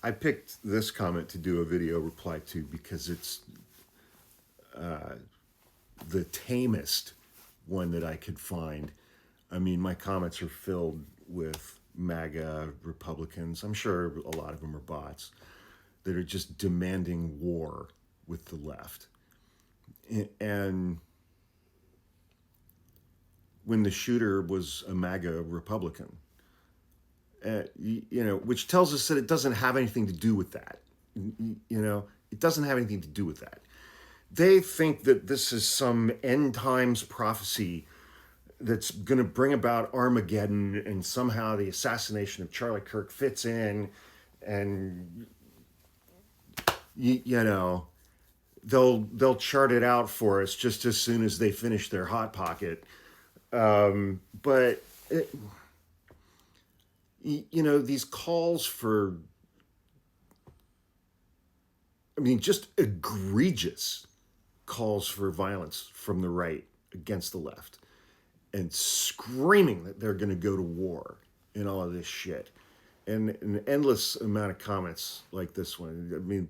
I picked this comment to do a video reply to because it's the tamest one that I could find. I mean, my comments are filled with MAGA Republicans. I'm sure a lot of them are bots that are just demanding war with the left. And when the shooter was a MAGA Republican, which tells us that it doesn't have anything to do with that. It doesn't have anything to do with that. They think that this is some end times prophecy that's going to bring about Armageddon, and somehow the assassination of Charlie Kirk fits in, and they'll chart it out for us just as soon as they finish their hot pocket. But these calls for, just egregious calls for violence from the right against the left, and screaming that they're going to go to war and all of this shit, and an endless amount of comments like this one.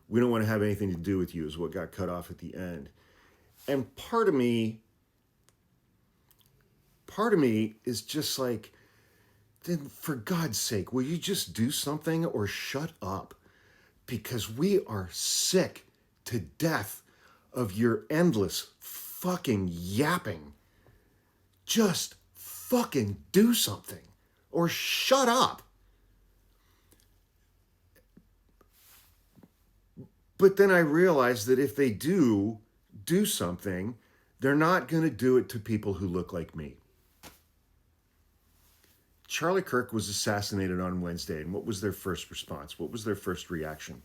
We don't want to have anything to do with you is what got cut off at the end. And part of me is just like, then for God's sake, will you just do something or shut up? Because we are sick to death of your endless fucking yapping. Just fucking do something or shut up. But then I realized that if they do something, they're not going to do it to people who look like me. Charlie Kirk was assassinated on Wednesday, and what was their first response? What was their first reaction?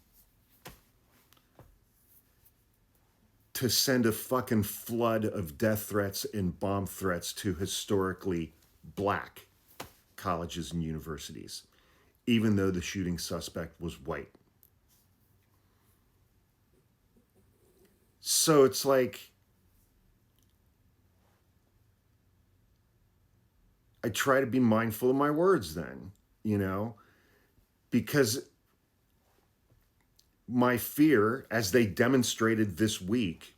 To send a fucking flood of death threats and bomb threats to historically black colleges and universities, even though the shooting suspect was white. So it's like, I try to be mindful of my words then, because my fear, as they demonstrated this week,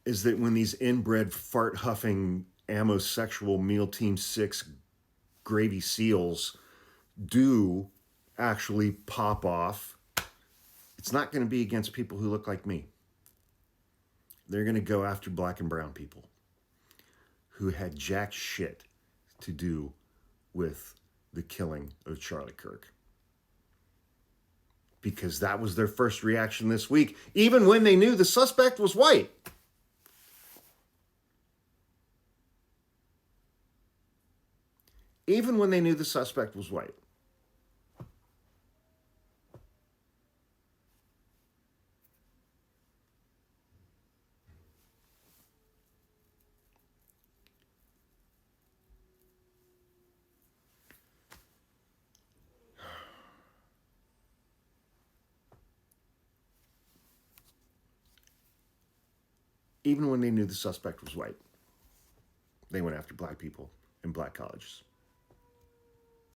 is that when these inbred, fart-huffing, amosexual Meal Team 6 gravy seals do actually pop off, it's not going to be against people who look like me. They're going to go after black and brown people who had jack shit to do with the killing of Charlie Kirk. Because that was their first reaction this week, even when they knew the suspect was white. Even when they knew the suspect was white. Even when they knew the suspect was white, they went after black people in black colleges.